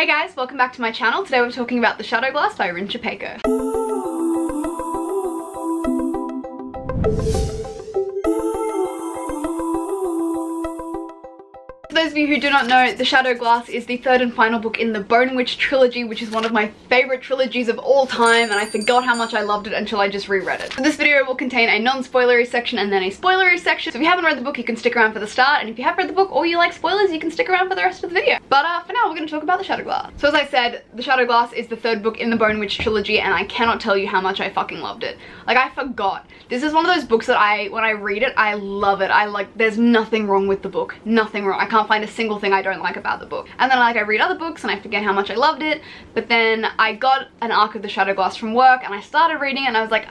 Hey guys, welcome back to my channel. Today we're talking about The Shadow Glass by Rin Chupeco. For those of you who do not know, The Shadow Glass is the third and final book in the Bone Witch trilogy, which is one of my favorite trilogies of all time, and I forgot how much I loved it until I just reread it. So this video will contain a non-spoilery section and then a spoilery section. So if you haven't read the book, you can stick around for the start, and if you have read the book or you like spoilers, you can stick around for the rest of the video. But for now, we're going to talk about The Shadow Glass. So as I said, The Shadow Glass is the third book in the Bone Witch trilogy, and I cannot tell you how much I fucking loved it. Like, I forgot. This is one of those books that when I read it, I love it. There's nothing wrong with the book. Nothing wrong. I can't find a single thing I don't like about the book. And then I read other books and I forget how much I loved it. But then I got an arc of The Shadow Glass from work and I started reading it and I was like,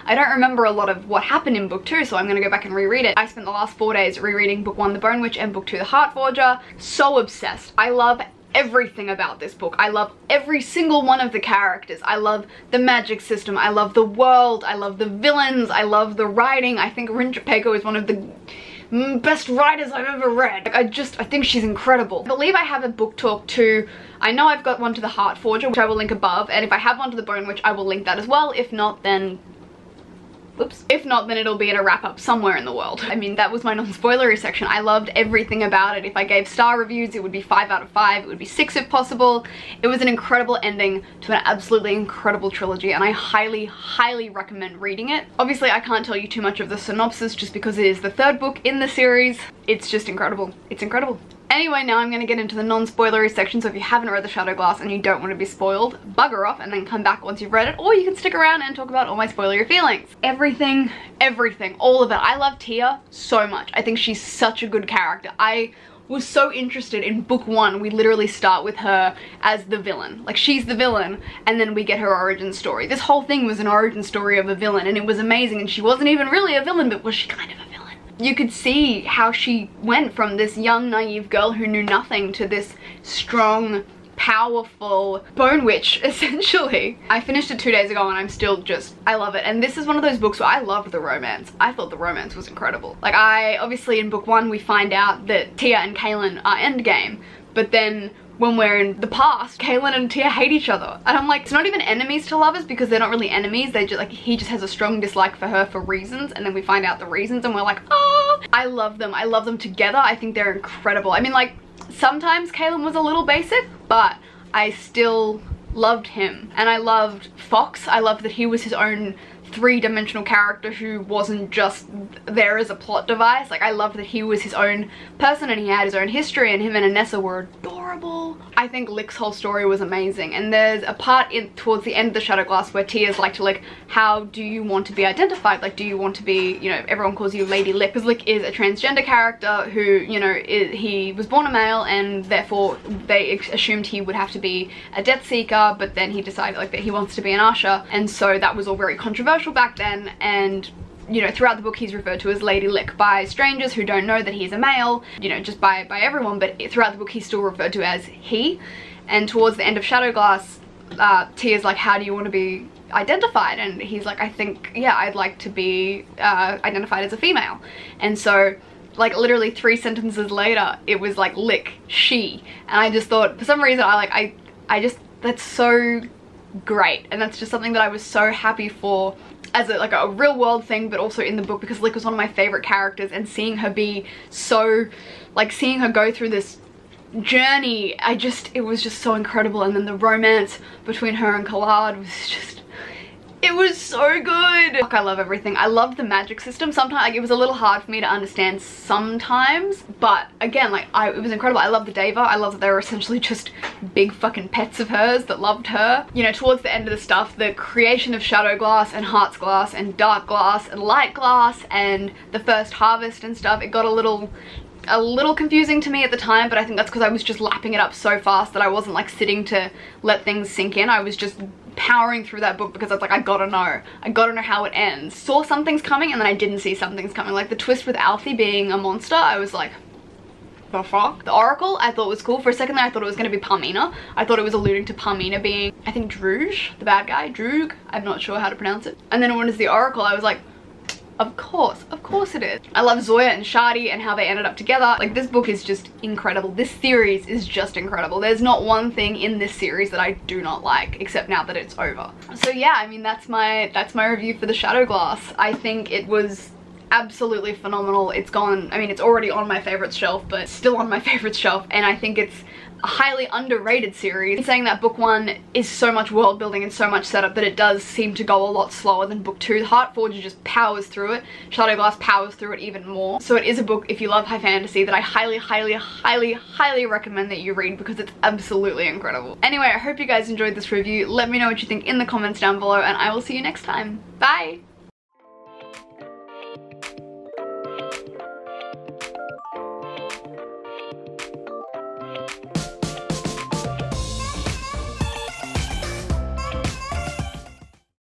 I don't remember a lot of what happened in book 2, so I'm gonna go back and reread it. I spent the last 4 days rereading book 1, The Bone Witch, and book 2, The Heart Forger. So obsessed. I love everything about this book. I love every single one of the characters. I love the magic system. I love the world. I love the villains. I love the writing. I think Rin Chupeco is one of the best writers I've ever read. I think she's incredible. I believe I have a book talk too. I know I've got one to The Heart Forger, which I will link above, and if I have one to The Bone Witch, I will link that as well. If not, then whoops. If not, then it'll be in a wrap-up somewhere in the world. I mean, that was my non-spoilery section. I loved everything about it. If I gave star reviews, it would be 5 out of 5. It would be 6 if possible. It was an incredible ending to an absolutely incredible trilogy, and I highly, highly recommend reading it. Obviously, I can't tell you too much of the synopsis just because it is the third book in the series. It's just incredible. It's incredible. Anyway, now I'm going to get into the non-spoilery section, so if you haven't read The Shadow Glass and you don't want to be spoiled, bugger off and then come back once you've read it, or you can stick around and talk about all my spoilery feelings. Everything, all of it. I love Tia so much. I think she's such a good character. I was so interested in book 1. We literally start with her as the villain. Like, she's the villain, and then we get her origin story. This whole thing was an origin story of a villain, and it was amazing, and she wasn't even really a villain, but was she kind of a villain? You could see how she went from this young, naive girl who knew nothing to this strong, powerful bone witch, essentially. I finished it 2 days ago and I'm still just, I love it. And this is one of those books where I loved the romance. I thought the romance was incredible. Like, obviously in book 1 we find out that Tia and Kaylin are endgame, but then when we're in the past, Kaylin and Tia hate each other. And I'm like, it's not even enemies to lovers because they're not really enemies. They just, like, he just has a strong dislike for her for reasons, and then we find out the reasons and we're like, oh, I love them. I love them together. I think they're incredible. I mean, like, sometimes Kaylin was a little basic, but I still loved him. And I loved Fox. I loved that he was his own three-dimensional character who wasn't just there as a plot device. Like, I loved that he was his own person and he had his own history, and him and Anessa were adorable. I think Lick's whole story was amazing, and there's a part towards the end of The Shadow Glass where Tia's like, how do you want to be identified? Like, do you want to be, you know, everyone calls you Lady Lick, because Lick is a transgender character who, you know, he was born a male, and therefore they assumed he would have to be a Death Seeker, but then he decided, like, that he wants to be an Usher, and so that was all very controversial back then. And you know, throughout the book he's referred to as Lady Lick by strangers who don't know that he's a male, you know, just by everyone, but throughout the book he's still referred to as he. And towards the end of Shadow Glass, Tia's like, how do you want to be identified? And he's like, I think, yeah, I'd like to be identified as a female. And so, like, literally 3 sentences later it was like, Lick, she. And I just thought, for some reason, I just, that's so great, and that's just something that I was so happy for as a real world thing, but also in the book, because Lick was one of my favorite characters, and seeing her be so, like, seeing her go through this journey, it was just so incredible. And then the romance between her and Collard was just, it was so good. Fuck, I love everything. I loved the magic system. Sometimes, like, it was a little hard for me to understand sometimes, but again, like, it was incredible. I love the Deva. I love that they were essentially just big fucking pets of hers that loved her. You know, towards the end of the stuff, the creation of Shadow Glass and Heart's Glass and Dark Glass and Light Glass and the first harvest and stuff, it got a little confusing to me at the time, but I think that's because I was just lapping it up so fast that I wasn't, like, sitting to let things sink in. I was just powering through that book because I was like, I gotta know how it ends. Saw some things coming and then I didn't see some things coming. Like the twist with Alfie being a monster, I was like, the fuck? The Oracle I thought was cool. For a second there I thought it was going to be Parmina. I thought it was alluding to Parmina being, I think, Droog, the bad guy. Droog, I'm not sure how to pronounce it. And then when it was the Oracle, I was like, Of course it is. I love Zoya and Shadi and how they ended up together. Like, this book is just incredible. This series is just incredible. There's not one thing in this series that I do not like, except now that it's over. So yeah, I mean, that's my review for The Shadow Glass. I think it was absolutely phenomenal. It's gone, I mean, it's already on my favorites shelf, but still on my favorites shelf, and I think it's a highly underrated series. I'm saying that book 1 is so much world building and so much setup that it does seem to go a lot slower than book 2. Heartforged just powers through it. Shadow Glass powers through it even more. So it is a book, if you love high fantasy, that I highly recommend that you read, because it's absolutely incredible. Anyway, I hope you guys enjoyed this review. Let me know what you think in the comments down below, and I will see you next time. Bye!